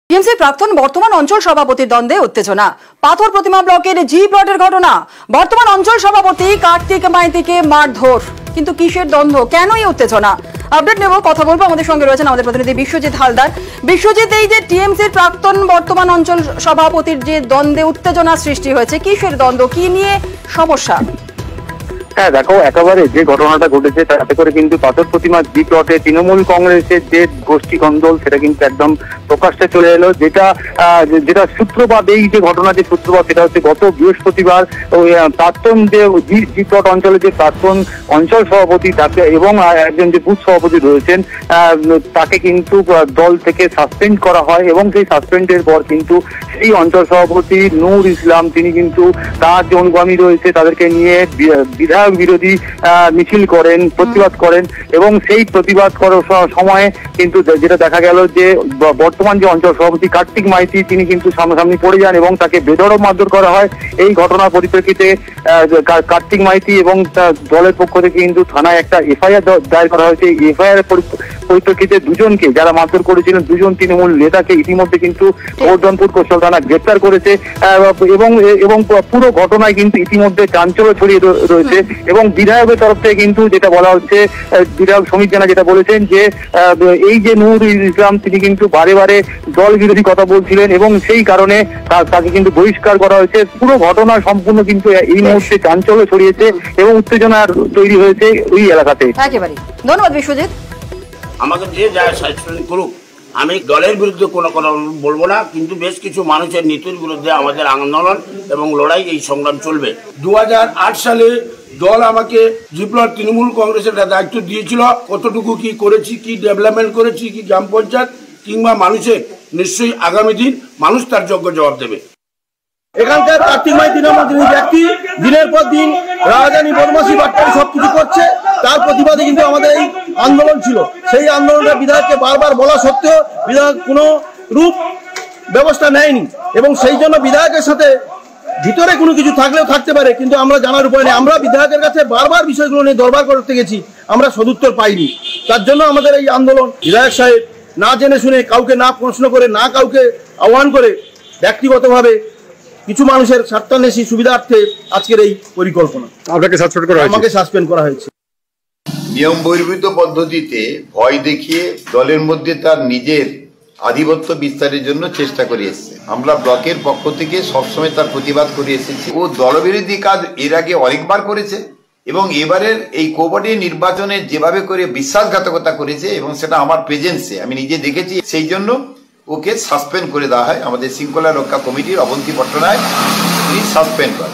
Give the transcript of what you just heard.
TMC প্রাক্তন বর্তমান অঞ্চল সভাপতির দ্বন্দ্বে উত্তেজনা। পাথর প্রতিমা ব্লকের জি প্লটের ঘটনা। বর্তমান অঞ্চল সভাপতি কার্তিক মাইতিকে মারধর। কিন্তু কিসের দ্বন্দ্ব, কেনই উত্তেজনা? আপডেট নেব, কথা বলবো। আমাদের সঙ্গে রয়েছেন আমাদের প্রতিনিধি বিশ্বজিৎ হালদার। বিশ্বজিৎ, এই যে টিএমসির প্রাক্তন বর্তমান অঞ্চল সভাপতির যে দ্বন্দ্বে উত্তেজনা সৃষ্টি হয়েছে, কিসের দ্বন্দ্ব, কি নিয়ে সমস্যা? হ্যাঁ দেখো, একেবারে যে ঘটনাটা ঘটেছে তাতে করে কিন্তু পাথর প্রতিমা জি প্লটে তৃণমূল কংগ্রেসের যে গোষ্ঠী কন্দল সেটা কিন্তু একদম প্রকাশ্যে চলে এলো। যেটা সূত্রপাত, এই যে ঘটনা যে সূত্রপাত সেটা হচ্ছে গত বৃহস্পতিবার ওই প্রাক্তন যে জি প্লট অঞ্চলে যে প্রাক্তন অঞ্চল সভাপতি তাকে এবং একজন যে বুথ সভাপতি রয়েছেন তাকে কিন্তু দল থেকে সাসপেন্ড করা হয় এবং সেই সাসপেন্ডের পর কিন্তু সেই অঞ্চল সভাপতি নূর ইসলাম তিনি কিন্তু তার যে অনুগামী রয়েছে তাদেরকে নিয়ে বিধায়ক বিরোধী মিছিল করেন, প্রতিবাদ করেন এবং সেই প্রতিবাদ করার সময় কিন্তু যেটা দেখা গেল যে বর্তমান যে অঞ্চল সভাপতি কার্তিক মাইতি তিনি কিন্তু সামনাসামনি পড়ে যান এবং তাকে বেধড়ক মারধর করা হয়। এই ঘটনার পরিপ্রেক্ষিতে কার্তিক মাইতি এবং দলের পক্ষ থেকে কিন্তু থানায় একটা এফআইআর দায়ের করা হয়েছে। এফআইআর পরিপ্রেক্ষিতে দুজনকে, যারা মারধর করেছিলেন দুজন তৃণমূল নেতাকে ইতিমধ্যে কিন্তু গোবর্ধনপুর কোস্টাল থানা গ্রেপ্তার করেছে এবং পুরো ঘটনায় কিন্তু ইতিমধ্যে চাঞ্চল্য ছড়িয়ে রয়েছে এবং বিধায়কের তরফ থেকে কিন্তু যেটা বলা হচ্ছে, বিধায়ক সমীর জানা যেটা বলেছেন যে এই যে নূর ইসলাম তিনি কিন্তু বারে বারে দল বিরোধী কথা বলছিলেন এবং সেই কারণে তাকে কিন্তু বহিষ্কার করা হয়েছে। পুরো ঘটনা সম্পূর্ণ কিন্তু এই মুহূর্তে চাঞ্চল্য ছড়িয়েছে এবং উত্তেজনা তৈরি হয়েছে ওই এলাকাতে। একেবারে ধন্যবাদ বিশ্বজিৎ। আমাকে যে যা সাসপেন্ড করুক, আমি দলের বিরুদ্ধে কোনো কথা বলবো না, কিন্তু বেশ কিছু মানুষের নীতির বিরুদ্ধে আমাদের আন্দোলন এবং লড়াই, এই সংগ্রাম চলবে। 2008 সালে দল আমাকে জি প্লট তৃণমূল কংগ্রেসের দায়িত্ব দিয়েছিল। কতটুকু কি করেছি, কি ডেভেলপমেন্ট করেছি, কি গ্রাম পঞ্চায়েত কিংবা মানুষের, নিশ্চয়ই আগামী দিন মানুষ তার যোগ্য জবাব দেবে। এখানকার কার্তিক মাইতি নামক ব্যক্তি দিনের পর দিন রাজধানী বদমাশি বাটপাড়ি সবকিছু করছে, তার প্রতিবাদে কিন্তু আমাদের এই আন্দোলন ছিল। সেই আন্দোলনটা বিধায়ককে বারবার বলা সত্ত্বেও বিধায়ক কোনো রূপ ব্যবস্থা নেয়নি এবং সেই জন্য বিধায়কের সাথে ভিতরে কোনো কিছু থাকলেও থাকতে পারে, কিন্তু আমরা জানার উপায় নেই। আমরা বিধায়কের কাছে বারবার বিষয়গুলো নিয়ে দরবার করতে গেছি, আমরা সদুত্তর পাইনি। তার জন্য আমাদের এই আন্দোলন। বিধায়ক সাহেব না জেনে শুনে, কাউকে না প্রশ্ন করে, না কাউকে আহ্বান করে, ব্যক্তিগতভাবে কিছু মানুষের স্বার্থান্বেষী সুবিধার্থে আজকের এই পরিকল্পনা। আমাকে সাসপেন্ড করা হয়েছে। নিয়ম বহির্ভূত পদ্ধতিতে ভয় দেখিয়ে দলের মধ্যে তার নিজের আধিপত্য বিস্তারের জন্য চেষ্টা করে এসেছে। আমরা ব্লকের পক্ষ থেকে সবসময় তার প্রতিবাদ করে এসেছি। ও দলবিরোধী কাজ এর আগে অনেকবার করেছে এবং এবারের এই কোপটি নির্বাচনে যেভাবে করে বিশ্বাসঘাতকতা করেছে এবং সেটা আমার প্রেজেন্সে আমি নিজে দেখেছি, সেই জন্য ওকে সাসপেন্ড করে দেওয়া হয়। আমাদের শৃঙ্খলা রক্ষা কমিটির অবন্তী পট্টনায়ক সাসপেন্ড করে।